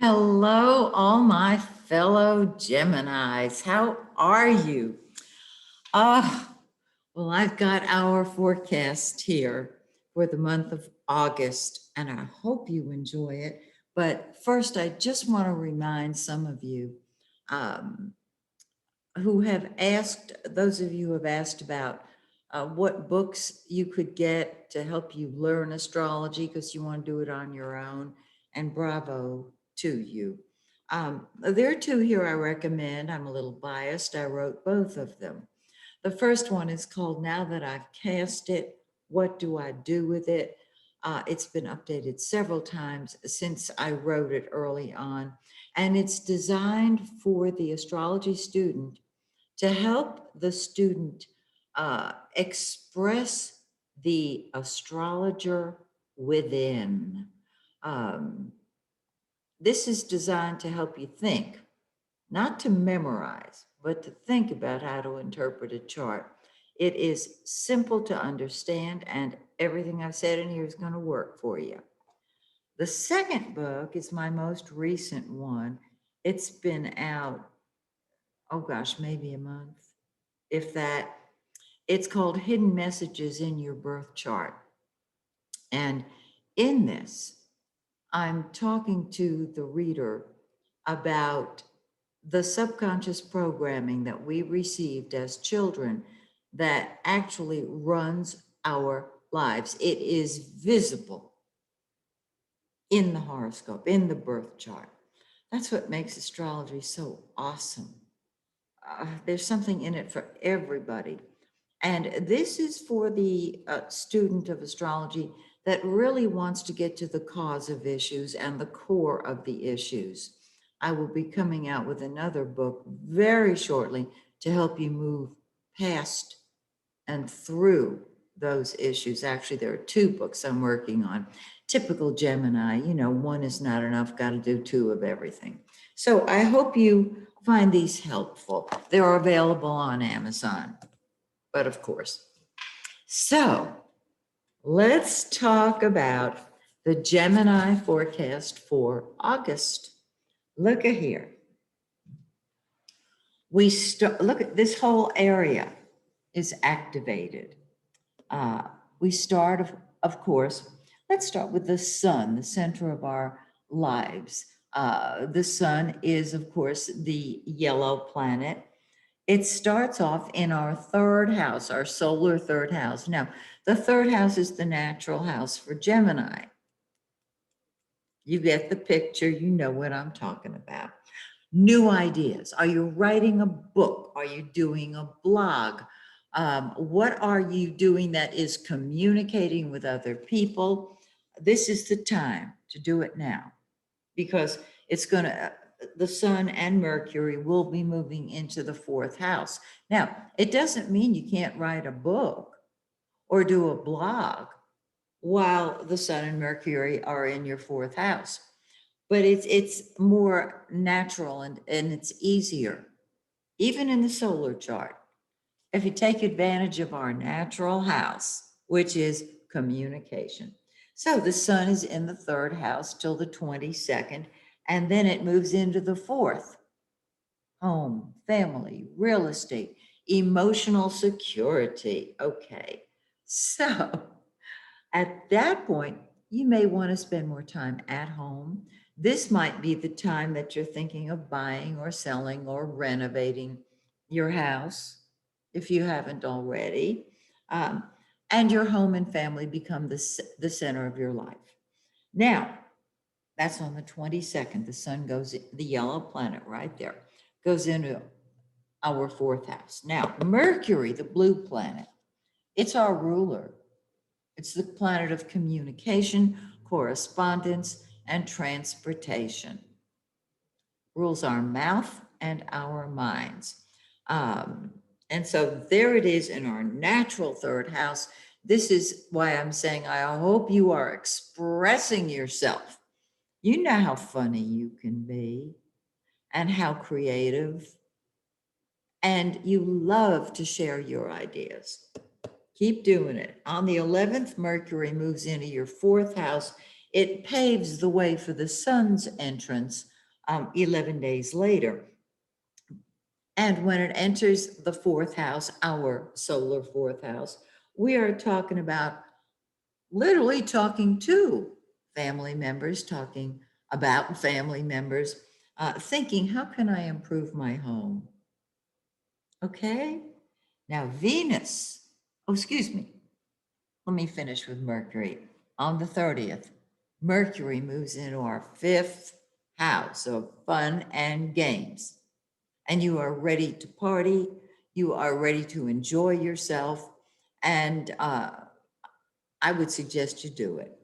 Hello, all my fellow Geminis. How are you? Ah, well, I've got our forecast here for the month of August, and I hope you enjoy it. But first, I just want to remind some of you um, who have asked, those of you who have asked about what books you could get to help you learn astrology because you want to do it on your own, and bravo to you. There are two here I recommend. I'm a little biased. I wrote both of them. The first one is called Now That I've Cast It, What Do I Do With It? It's been updated several times since I wrote it early on, and it's designed for the astrology student to help the student express the astrologer within. Um, this is designed to help you think, not to memorize, but to think about how to interpret a chart. It is simple to understand, and everything I've said in here is going to work for you. The second book is my most recent one. It's been out, oh gosh, maybe a month, if that. It's called Hidden Messages in Your Birth Chart. And in this, I'm talking to the reader about the subconscious programming that we received as children that actually runs our lives. It is visible in the horoscope, in the birth chart. That's what makes astrology so awesome. There's something in it for everybody. And this is for the student of astrology that really wants to get to the cause of issues and the core of the issues. I will be coming out with another book very shortly to help you move past and through those issues. Actually, there are two books I'm working on. Typical Gemini, one is not enough, got to do two of everything. So I hope you find these helpful. They're available on Amazon, but of course. So let's talk about the Gemini forecast for August. Look at here. Look at this whole area is activated. We start, of course, let's start with the sun, the center of our lives. The sun is, of course, the yellow planet. It starts off in our third house, our solar third house. Now, the third house is the natural house for Gemini. You get the picture, you know what I'm talking about. New ideas. Are you writing a book? Are you doing a blog? What are you doing that is communicating with other people? This is the time to do it now, because it's going to, the sun and Mercury will be moving into the fourth house. Now, it doesn't mean you can't write a book or do a blog while the sun and Mercury are in your fourth house, but it's more natural and it's easier, even in the solar chart. If you take advantage of our natural house, which is communication. So the sun is in the third house till the 22nd, and then it moves into the fourth. Home, family, real estate, emotional security. Okay. So at that point, you may want to spend more time at home. This might be the time that you're thinking of buying or selling or renovating your house if you haven't already. And your home and family become the center of your life. Now, that's on the 22nd. The sun goes, the yellow planet right there, goes into our fourth house. Now, Mercury, the blue planet, it's our ruler. It's the planet of communication, correspondence, and transportation. Rules our mouth and our minds. And so there it is in our natural third house. This is why I'm saying I hope you are expressing yourself. You know how funny you can be and how creative, and you love to share your ideas. Keep doing it. On the 11th, Mercury moves into your fourth house. It paves the way for the sun's entrance 11 days later. And when it enters the fourth house, our solar fourth house, we are talking about literally talking to family members, talking about family members, thinking, how can I improve my home? Okay. Now, Venus, oh, excuse me. Let me finish with Mercury. On the 30th, Mercury moves into our fifth house of fun and games. And you are ready to party. You are ready to enjoy yourself. And I would suggest you do it.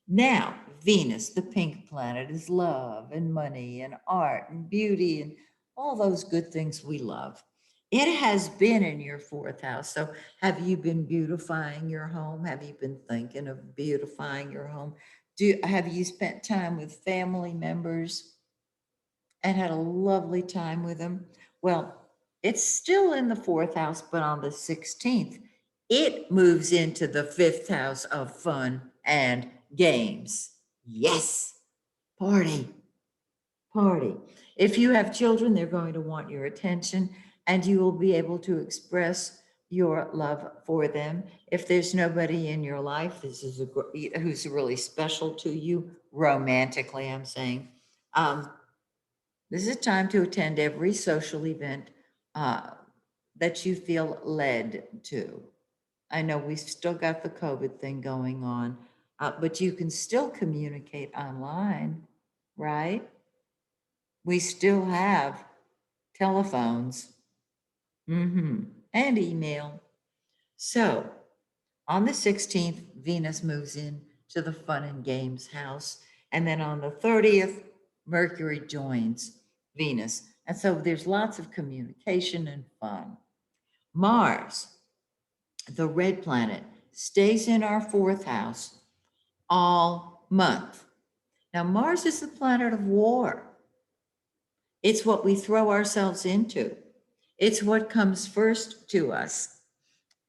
Now, Venus, the pink planet, is love and money and art and beauty and all those good things we love. It has been in your fourth house. So, have you been beautifying your home? Have you been thinking of beautifying your home? Have you spent time with family members and had a lovely time with them? Well, it's still in the fourth house, but on the 16th, it moves into the fifth house of fun and games. Yes, party, party. If you have children, they're going to want your attention and you will be able to express your love for them. If there's nobody in your life, who's really special to you, romantically, I'm saying, um, this is a time to attend every social event uh, that you feel led to. I know we've still got the COVID thing going on, but you can still communicate online, right? We still have telephones, and email. So on the 16th, Venus moves in to the fun and games house. And then on the 30th, Mercury joins Venus. And so there's lots of communication and fun. Mars, the red planet, stays in our fourth house all month. Now, Mars is the planet of war. It's what we throw ourselves into. It's what comes first to us.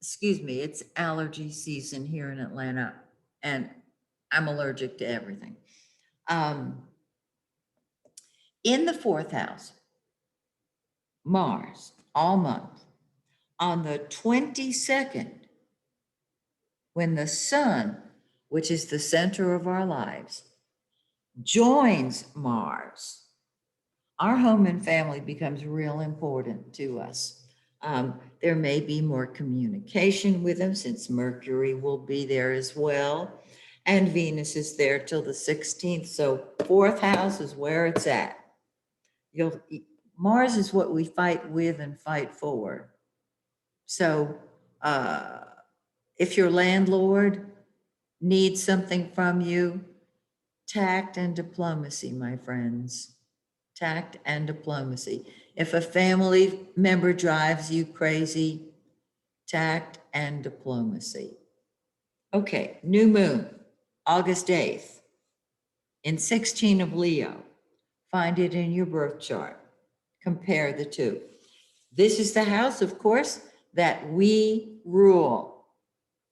Excuse me, it's allergy season here in Atlanta, and I'm allergic to everything. Um, in the fourth house, Mars, all month. On the 22nd, when the sun, which is the center of our lives, joins Mars, our home and family becomes real important to us. There may be more communication with them since Mercury will be there as well. And Venus is there till the 16th. So fourth house is where it's at. You'll, Mars is what we fight with and fight for. So uh, if your landlord needs something from you, tact and diplomacy, my friends. Tact and diplomacy. If a family member drives you crazy, tact and diplomacy. Okay, new moon, August 8th, in 16 of Leo. Find it in your birth chart. Compare the two. This is the house, of course, that we rule.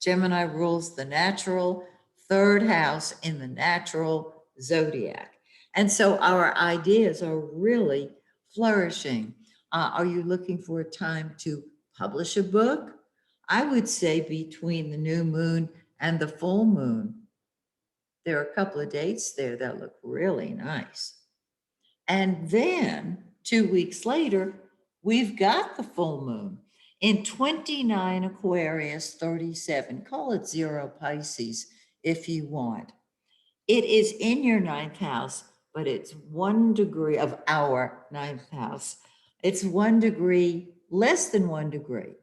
Gemini rules the natural third house in the natural zodiac. And so our ideas are really flourishing. Are you looking for a time to publish a book? I would say between the new moon and the full moon, there are a couple of dates there that look really nice. And then 2 weeks later, we've got the full moon in 29 Aquarius 37. Call it 0 Pisces if you want. It is in your ninth house, but it's 1 degree of our ninth house. It's 1 degree, less than 1 degree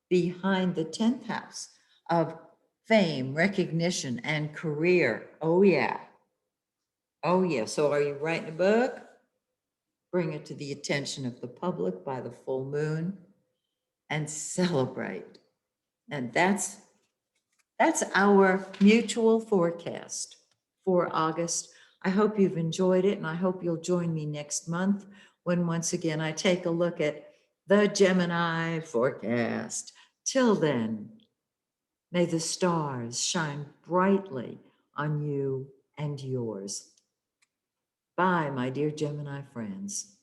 behind the 10th house of fame, recognition, and career. Oh, yeah. Oh, yeah. So are you writing a book? Bring it to the attention of the public by the full moon and celebrate. And that's our mutual forecast for August. I hope you've enjoyed it, and I hope you'll join me next month when once again I take a look at the Gemini forecast. Till then, may the stars shine brightly on you and yours. Bye, my dear Gemini friends.